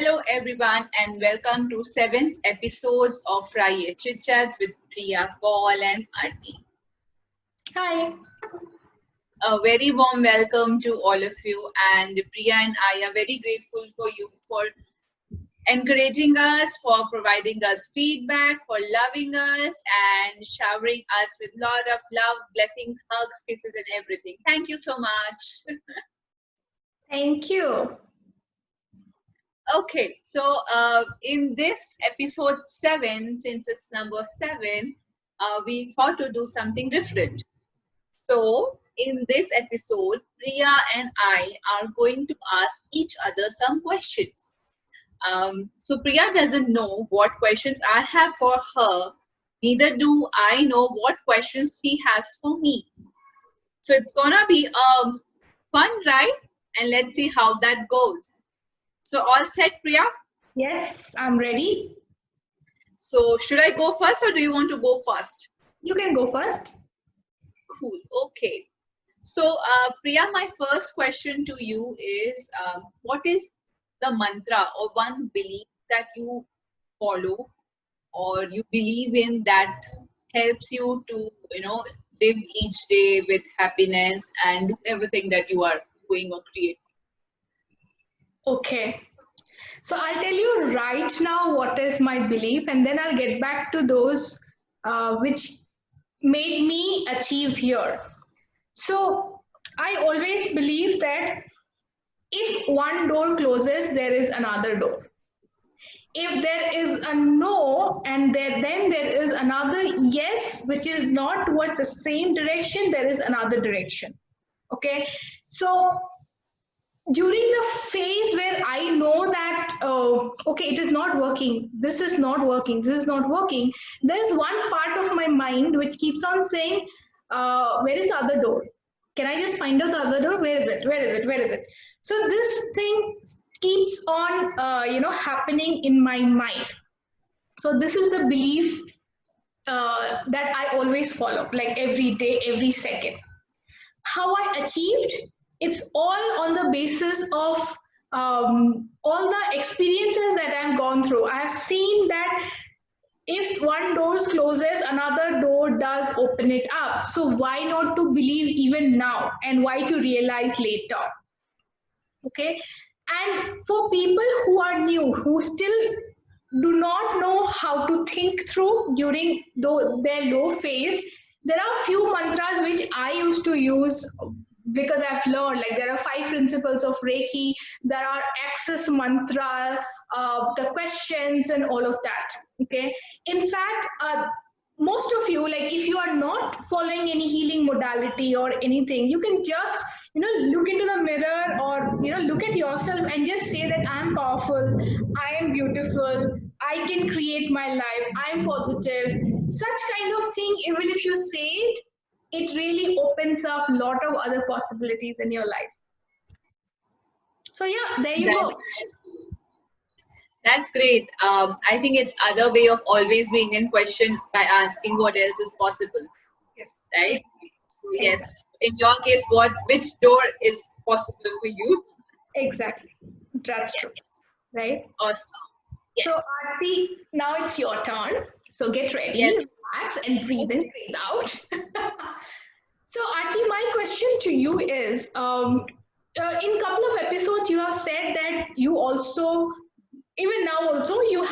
Hello everyone and welcome to 7th episodes of Fri-Yay Chit with Priya, Paul and Aarti. Hi. A very warm welcome to all of you, and Priya and I are very grateful for you for encouraging us, for providing us feedback, for loving us and showering us with a lot of love, blessings, hugs, kisses and everything. Thank you so much. Thank you. Okay, so in this episode 7, since it's number 7, we thought to do something different. So in this episode, Priya and I are going to ask each other some questions. So Priya doesn't know what questions I have for her, neither do I know what questions she has for me. So it's gonna be fun, right? And let's see how that goes. So all set, Priya? Yes, I'm ready. So should I go first or do you want to go first? You can go first. Cool. Okay. So Priya, my first question to you is, what is the mantra or one belief that you follow or you believe in that helps you to, live each day with happiness and do everything that you are doing or creating? Okay. So I'll tell you right now what is my belief, and then I'll get back to those which made me achieve here. So I always believe that if one door closes, there is another door. If there is a no and then there is another yes, which is not towards the same direction, there is another direction. Okay. So during the phase where I know that okay, it is not working, this is not working, this is not working, there's one part of my mind which keeps on saying, where is the other door? Can I just find out the other door? Where is it? Where is it? Where is it? So this thing keeps on happening in my mind. So this is the belief that I always follow, like every day, every second. How I achieved, it's all on the basis of all the experiences that I've gone through. I have seen that if one door closes, another door does open it up. So why not to believe even now, and why to realize later? Okay. And for people who are new, who still do not know how to think through during their low phase, there are few mantras which I used to use because I've learned, like there are 5 principles of Reiki, there are access mantra, the questions and all of that. Okay. In fact, most of you, like if you are not following any healing modality or anything, you can just look into the mirror or look at yourself and just say that I'm powerful, I am beautiful, I can create my life, I'm positive. Such kind of thing, even if you say it, it really opens up a lot of other possibilities in your life. So yeah, there you go. That's great. I think it's other way of always being in question by asking what else is possible. Yes. Right? So yes, in your case, which door is possible for you? Exactly. That's true. Right? Awesome. Yes. So Aarti, now it's your turn. So get ready, relax and breathe in, breathe out. So Aarti, my question to you is, in couple of episodes you have said that you also, even now also, you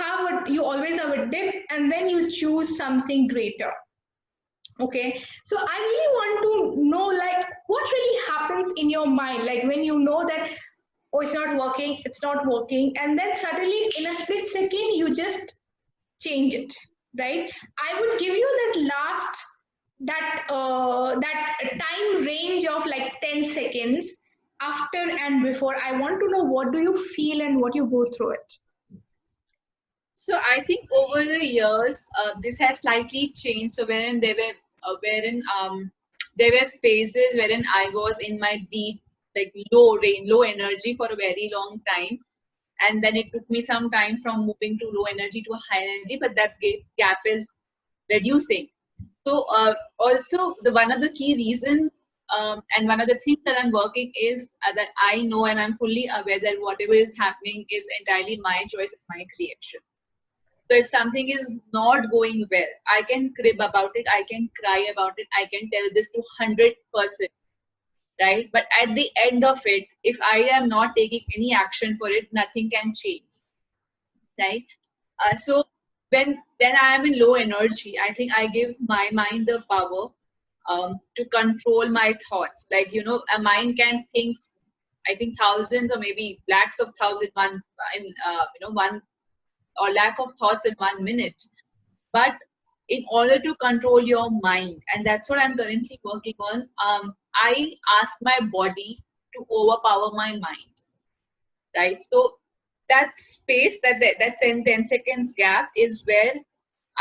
always have a dip and then you choose something greater. Okay, so I really want to know, like, what really happens in your mind, like when you know that, oh, it's not working, and then suddenly in a split second you just change it, right? I would give you that time range of like 10 seconds after and before. I want to know what do you feel and what you go through it. So I think over the years, this has slightly changed. So wherein there were phases wherein I was in my deep, like low energy for a very long time, and then it took me some time from moving to low energy to high energy, but that gap is reducing. So also one of the key reasons And one of the things that I'm working is that I know and I'm fully aware that whatever is happening is entirely my choice and my creation. So if something is not going well, I can crib about it, I can cry about it, I can tell this to 100%, right? But at the end of it, if I am not taking any action for it, nothing can change, right? So when I am in low energy, I think I give my mind the power to control my thoughts. Like, you know, a mind can think, I think thousands or maybe lakhs of thousand one in one or lack of thoughts in 1 minute. But in order to control your mind, and that's what I'm currently working on, I ask my body to overpower my mind, right? So that space, that 10 seconds gap is where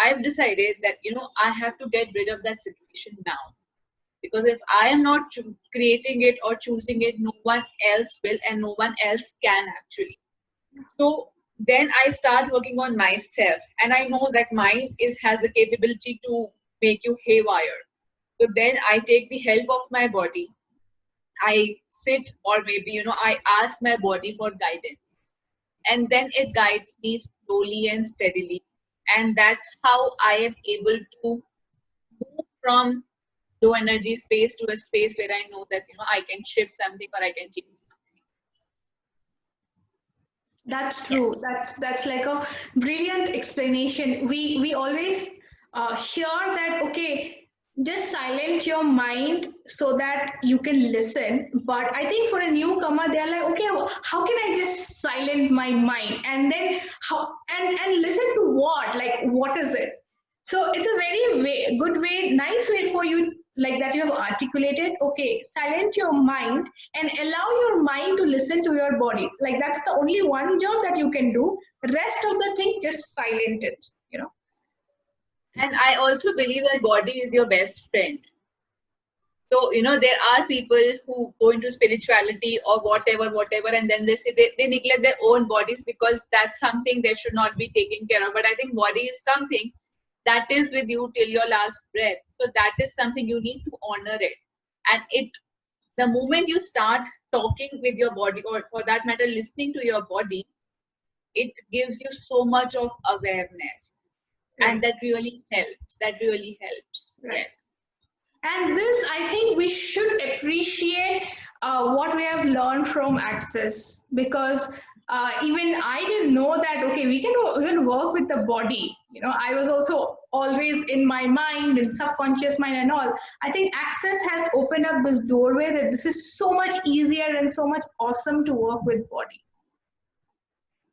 I've decided that, you know, I have to get rid of that situation now. Because if I am not creating it or choosing it, no one else will, and no one else can actually. So then I start working on myself, and I know that mind has the capability to make you haywire. So then I take the help of my body. I sit, or maybe, you know, I ask my body for guidance, and then it guides me slowly and steadily. And that's how I am able to move from low energy space to a space where I know that, you know, I can shift something or I can change something. That's true. Yes. That's like a brilliant explanation. We always hear that, okay, just silent your mind so that you can listen. But I think for a newcomer, they're like, okay, how can I just silent my mind? And then how and listen to what? Like, what is it? So it's a very good way, nice way for you, like that you have articulated. Okay, silence your mind and allow your mind to listen to your body. Like that's the only one job that you can do. Rest of the thing, just silent it. You know. And I also believe that body is your best friend. So, you know, there are people who go into spirituality or whatever, and then they say they neglect their own bodies because that's something they should not be taking care of. But I think body is something that is with you till your last breath. So that is something you need to honor it. And the moment you start talking with your body, or for that matter, listening to your body, it gives you so much of awareness. And Right. that really helps. That really helps. Right. Yes. And this, I think we should appreciate what we have learned from Access, because even I didn't know that, okay, we can even work with the body. You know, I was also always in my mind and subconscious mind and all. I think Access has opened up this doorway that this is so much easier and so much awesome to work with body.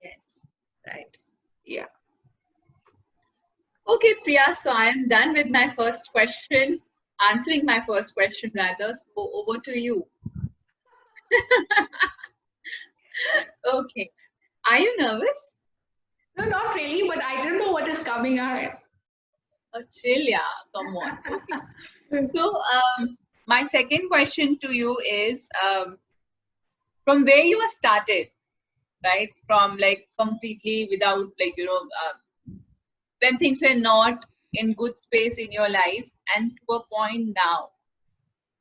Yes. Right. Yeah. Okay, Priya, so I am done with my first question, answering my first question rather. So over to you. Okay. Are you nervous? No, not really, but I don't know what is coming ahead. Oh, chill, yeah. Come on. Okay. So, my second question to you is, from where you were started, right? From like completely without, like, you know, when things are not in good space in your life, and to a point now,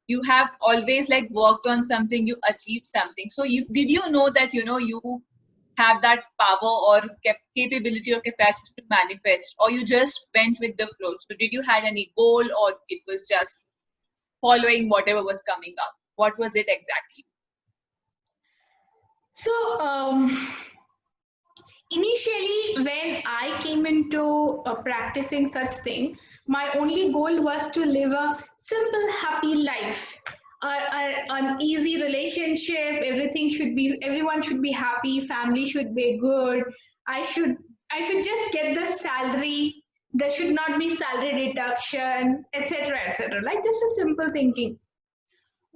you have always like worked on something, you achieved something. So did you know that, you know, you have that power or capability or capacity to manifest, or you just went with the flow? So did you had any goal, or it was just following whatever was coming up? What was it exactly? So, initially, when I came into practicing such thing, my only goal was to live a simple, happy life, an easy relationship. Everyone should be happy. Family should be good. I should, I should just get the salary. There should not be salary deduction, etc., etc. Like just a simple thinking.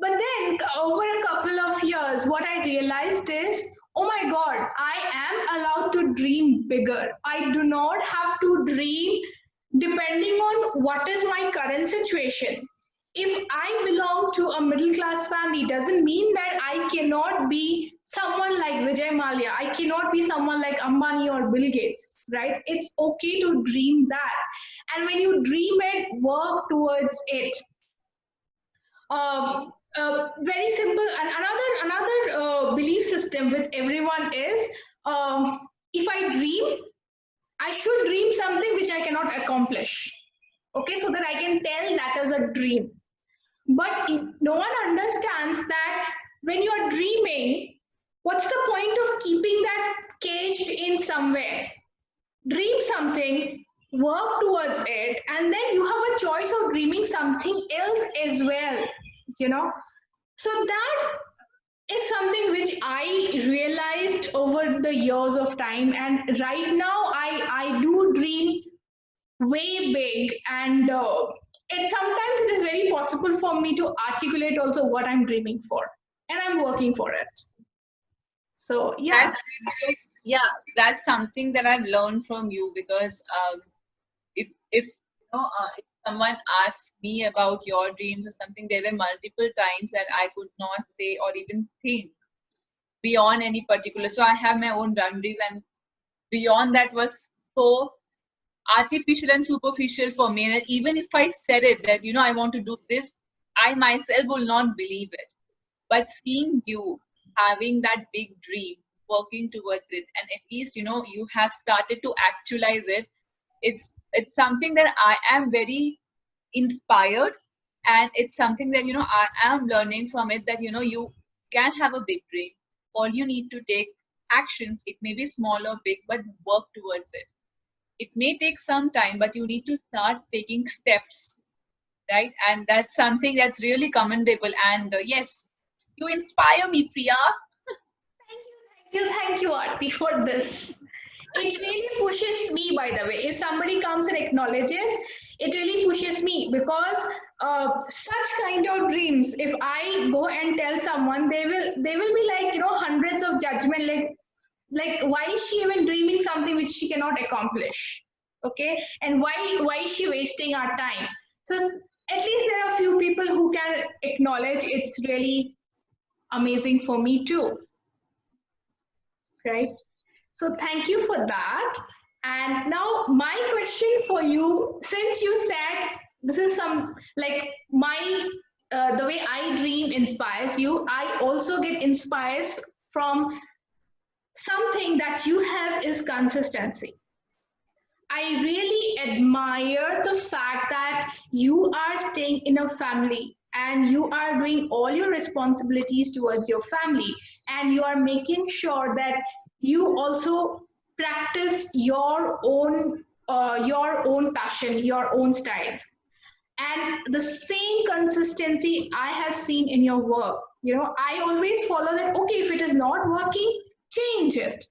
But then, over a couple of years, what I realized is, oh my God, I am allowed to dream bigger. I do not have to dream depending on what is my current situation. If I belong to a middle class family, doesn't mean that I cannot be someone like Vijay Mallya. I cannot be someone like Ambani or Bill Gates, right? It's okay to dream that. And when you dream it, work towards it. Very simple. And another belief system with everyone is, if I dream, I should dream something which I cannot accomplish. Okay, so that I can tell that is a dream. But no one understands that when you are dreaming, what's the point of keeping that caged in somewhere? Dream something, work towards it, and then you have a choice of dreaming something else as well, you know. So that is something which I realized over the years of time, and right now I do dream way big, and it sometimes it is very possible for me to articulate also what I'm dreaming for, and I'm working for it. So yeah. That's because, yeah, that's something that I've learned from you because if if someone asks me about your dreams or something, there were multiple times that I could not say or even think beyond any particular. So I have my own boundaries, and beyond that was so artificial and superficial for me. And even if I said it that I want to do this, I myself will not believe it. But seeing you having that big dream, working towards it, and at least you have started to actualize it, it's something that I am very inspired, and it's something that I am learning from it, that you can have a big dream. All you need to take actions, it may be small or big, but work towards it. It may take some time, but you need to start taking steps, right? And that's something that's really commendable. And yes, you inspire me, Priya. Thank you, Aarti, for this. It really pushes me, by the way. If somebody comes and acknowledges, it really pushes me because such kind of dreams, if I go and tell someone, they will be like, hundreds of judgment, like why is she even dreaming something which she cannot accomplish? Okay, and why is she wasting our time? So at least there are a few people who can acknowledge. It's really amazing for me too, right? So thank you for that. And now my question for you, since you said this is some like my the way I dream inspires you, I also get inspired from something that you have is consistency. I really admire the fact that you are staying in a family and you are doing all your responsibilities towards your family, and you are making sure that you also practice your own passion, your own style, and the same consistency I have seen in your work. I always follow that. Okay, if it is not working, change it.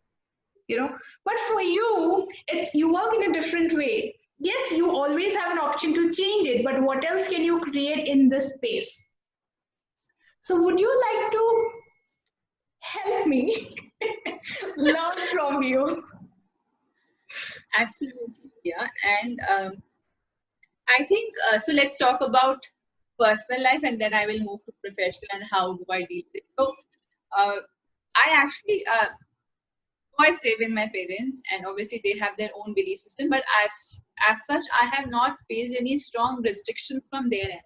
But for you, it's you work in a different way. Yes, you always have an option to change it, but what else can you create in this space? So would you like to help me learn from you? Absolutely, yeah. And I think so. Let's talk about personal life, and then I will move to professional and how do I deal with it. So, uh, I actually I stay with my parents, and obviously they have their own belief system. But as such, I have not faced any strong restrictions from their end,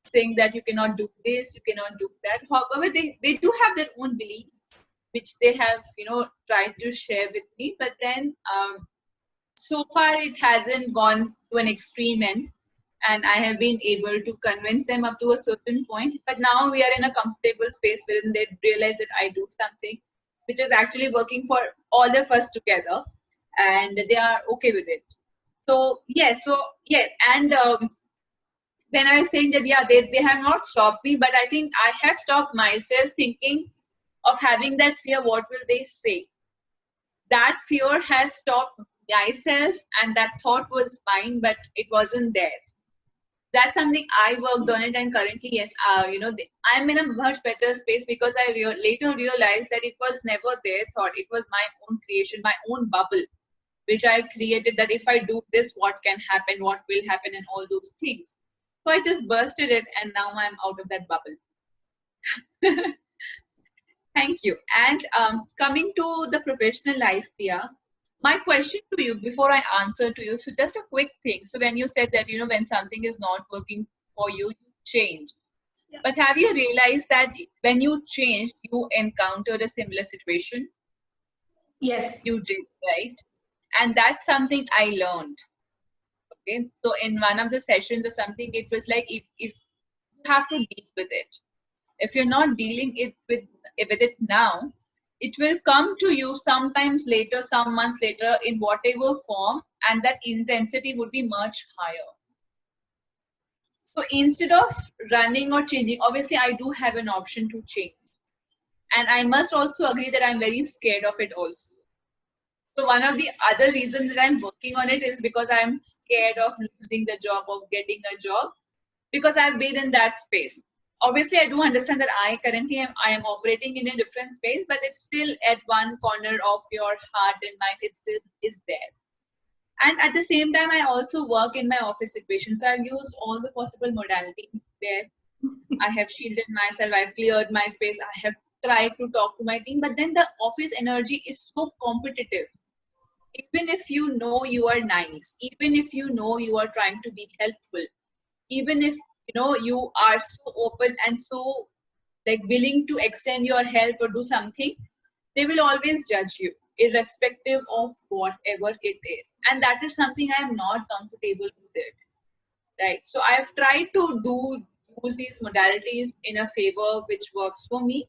saying that you cannot do this, you cannot do that. However, they do have their own beliefs, which they have tried to share with me. But then so far it hasn't gone to an extreme end, and I have been able to convince them up to a certain point. But now we are in a comfortable space wherein they realize that I do something which is actually working for all of us together, and they are okay with it. So and when I was saying that, yeah, they have not stopped me, but I think I have stopped myself thinking of having that fear, what will they say? That fear has stopped myself, and that thought was mine, but it wasn't theirs. That's something I worked on it, and currently, yes, I'm in a much better space because I later realized that it was never their thought. It was my own creation, my own bubble, which I created, that if I do this, what can happen, what will happen, and all those things. So I just bursted it, and now I'm out of that bubble. Thank you. And coming to the professional life, Priya, my question to you before I answer to you, so just a quick thing. So when you said that, when something is not working for you, you change. But have you realized that when you changed, you encountered a similar situation? Yes. You did, right? And that's something I learned. Okay. So in one of the sessions or something, it was like if you have to deal with it. If you're not dealing it with it now, it will come to you sometimes later, some months later, in whatever form, and that intensity would be much higher. So instead of running or changing, obviously I do have an option to change. And I must also agree that I'm very scared of it also. So one of the other reasons that I'm working on it is because I'm scared of losing the job, of getting a job, because I've been in that space. Obviously, I do understand that I am operating in a different space, but it's still at one corner of your heart and mind. It still is there. And at the same time, I also work in my office situation. So I've used all the possible modalities there. I have shielded myself, I've cleared my space, I have tried to talk to my team, but then the office energy is so competitive. Even if you know you are nice, even if you know you are trying to be helpful, even if you are so open and so like willing to extend your help or do something, they will always judge you irrespective of whatever it is, and that is something I am not comfortable with it, right? So I have tried to use these modalities in a favor which works for me,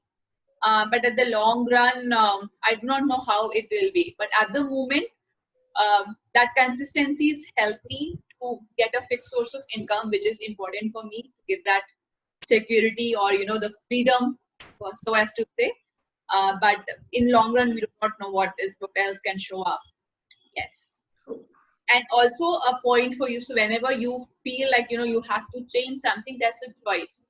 but at the long run, I do not know how it will be, but at the moment, that consistencies help me to get a fixed source of income, which is important for me to give that security or the freedom, so as to say. But in long run, we do not know what else can show up. Yes. And also a point for you. So whenever you feel like you have to change something, that's a choice.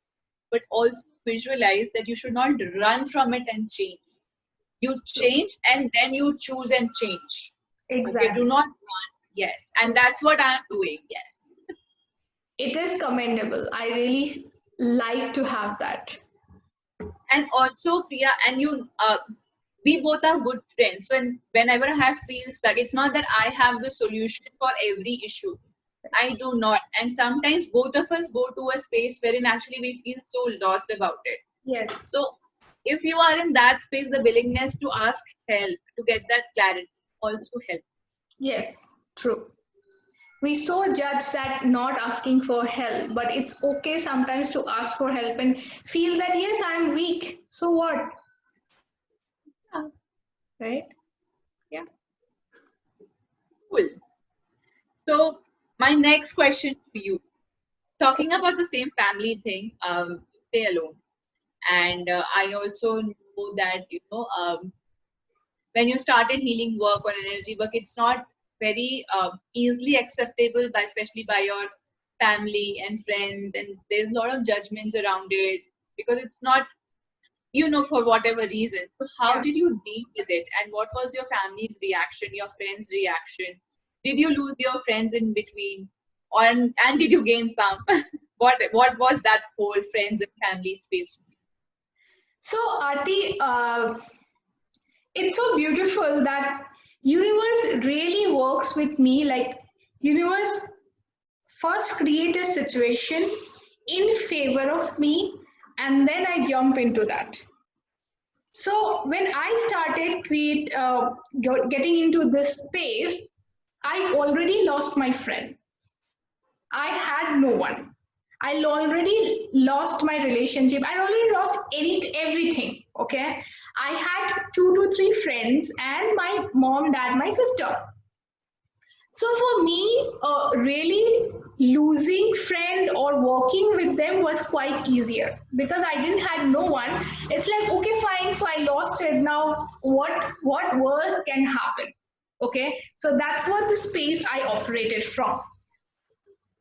But also visualize that you should not run from it and change. You change and then you choose and change. Okay, do Exactly. not run. Yes, and that's what I'm doing. Yes. It is commendable. I really like to have that. And also, Priya, and we both are good friends. So whenever I feel stuck, it's not that I have the solution for every issue. I do not. And sometimes both of us go to a space wherein actually we feel so lost about it. Yes. So if you are in that space, the willingness to ask help, to get that clarity, also help. Yes. True. We so judge that not asking for help, but it's okay sometimes to ask for help and feel that yes, I'm weak. So what? Yeah, Right? Yeah. cool. So my next question to you, talking about the same family thing, stay alone. And I also know that when you started healing work or energy work, it's not very easily acceptable by, especially by your family and friends, and there's a lot of judgments around it because it's not, for whatever reason. So how Yeah. did you deal with it, and what was your family's reaction, your friends' reaction? Did you lose your friends in between, or and did you gain some? What was that whole friends and family space? So Aarti, it's so beautiful that universe really works with me. Like universe first create a situation in favor of me, and then I jump into that. So when I started getting into this space, I already lost my friend. I had no one. I already lost my relationship. I already lost everything. Okay, I had 2 to 3 friends and my mom, dad, my sister. So for me, really losing friend or working with them was quite easier because I didn't had no one. It's like okay, fine. So I lost it. Now what worse can happen? Okay, so that's what the space I operated from.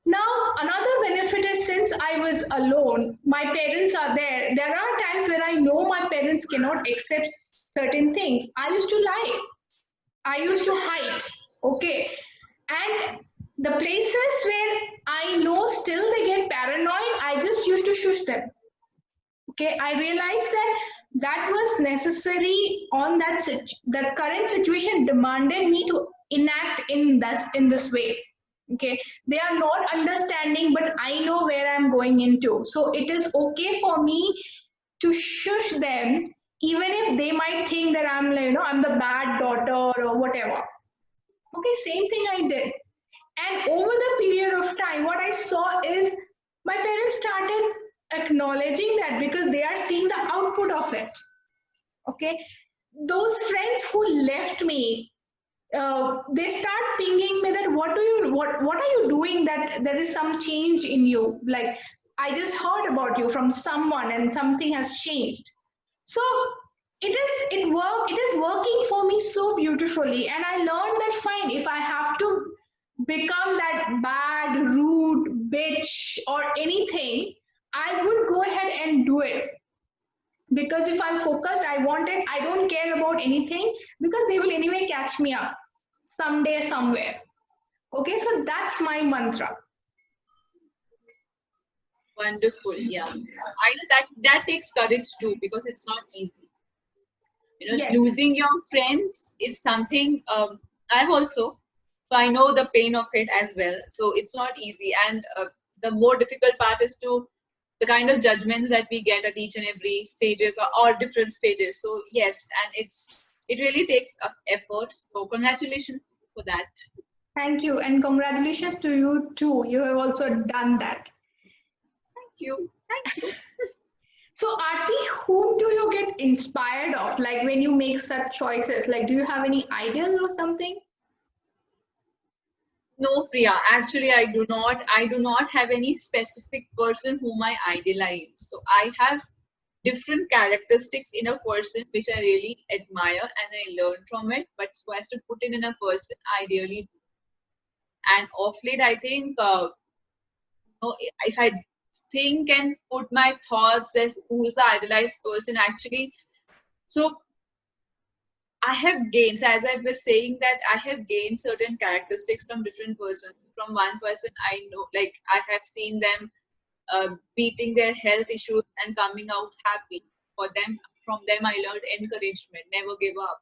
Now, another benefit is since I was alone, my parents are there. There are times when I know my parents cannot accept certain things. I used to lie. I used to hide. Okay. And the places where I know still they get paranoid, I just used to shush them. Okay. I realized that that was necessary on that current situation demanded me to enact in this way. Okay, they are not understanding, but I know where I'm going into. So it is okay for me to shush them, even if they might think that I'm like, I'm the bad daughter or whatever. Okay, same thing I did. And over the period of time, what I saw is my parents started acknowledging that because they are seeing the output of it. Okay, those friends who left me, they start pinging me that what are you doing, that there is some change in you, like I just heard about you from someone and something has changed. So it is working for me so beautifully, and I learned that fine, if I have to become that bad rude bitch or anything, I would go ahead and do it, because if I'm focused, I want it, I don't care about anything, because they will anyway catch me up someday somewhere. Okay, so that's my mantra. Wonderful. Yeah. I know that takes courage too, because it's not easy. Yes. Losing your friends is something I've also, so I know the pain of it as well. So it's not easy. And the more difficult part is to the kind of judgments that we get at each and every stages or different stages. So yes, and it really takes effort. So congratulations for that. Thank you, and congratulations to you too, you have also done that. Thank you. Thank you. So, Aarti, whom do you get inspired of? Like when you make such choices, like do you have any ideals or something? No, Priya, actually I do not have any specific person whom I idealize. So I have different characteristics in a person which I really admire and I learn from it. But so as to put in a person, I really do. And of late, I think if I think and put my thoughts that who's the idealized person, actually, so I have gained. So as I was saying that I have gained certain characteristics from different persons. From one person, I know, like I have seen them beating their health issues and coming out happy. For them, from them, I learned encouragement, never give up.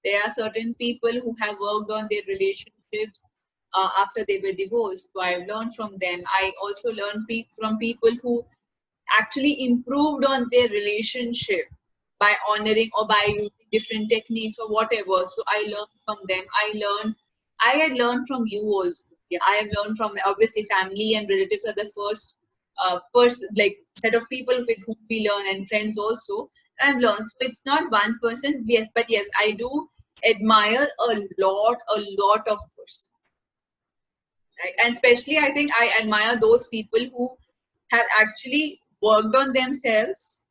There are certain people who have worked on their relationships after they were divorced. So I've learned from them. I also learned from people who actually improved on their relationship by honoring or by using different techniques or whatever. So I learned from them. I had learned from you also. Yeah, I have learned from obviously family and relatives are the first person, like set of people with whom we learn, and friends also. I've learned. So it's not one person, yes, but yes, I do admire a lot of person, right? And especially I think I admire those people who have actually worked on themselves,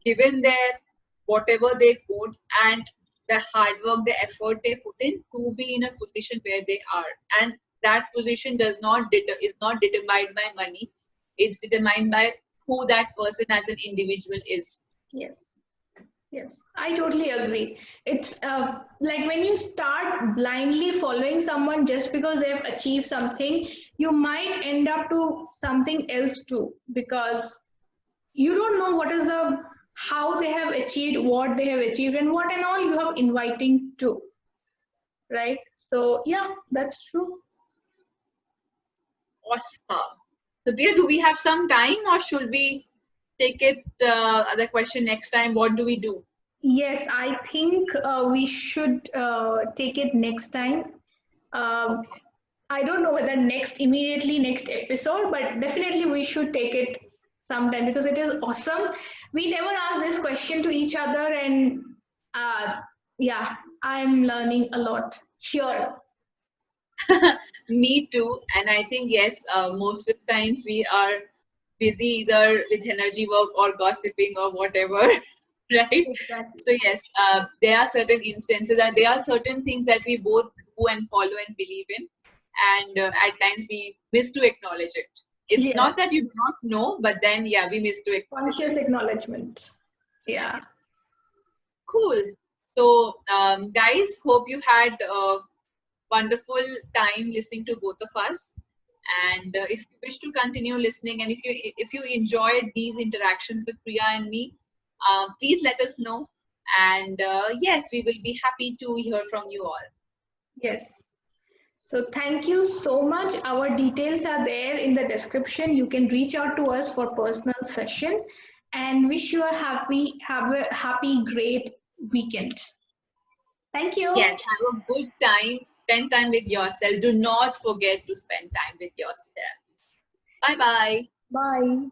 given their whatever they could, and the hard work, the effort they put in to be in a position where they are. And that position is not determined by money. It's determined by who that person as an individual is. Yes. Yes, I totally agree. It's like when you start blindly following someone just because they've achieved something, you might end up to something else too, because you don't know what is the how they have achieved what they have achieved and what and all you have inviting to, right? So yeah, that's true. Awesome. So, dear, do we have some time, or should we take it other question next time? What do we do? Yes, I think we should take it next time. Um, Okay. I don't know whether immediately next episode, but definitely we should take it sometime because it is awesome. We never asked this question to each other, and uh, yeah, I'm learning a lot here. Me too. And I think, yes, most of the times we are busy either with energy work or gossiping or whatever, right? Exactly. So, yes, there are certain instances and there are certain things that we both do and follow and believe in. And at times we miss to acknowledge it. It's Yes, not that you do not know, but then, yeah, we miss to acknowledge conscious it. acknowledgement. Yeah. Yes. Cool. So, guys, hope you had wonderful time listening to both of us. And if you wish to continue listening, and if you enjoyed these interactions with Priya and me, please let us know. And yes, we will be happy to hear from you all. Yes. So thank you so much. Our details are there in the description. You can reach out to us for personal session, and wish you have a happy, great weekend. Thank you. Yes, have a good time. Spend time with yourself. Do not forget to spend time with yourself. Bye bye. Bye.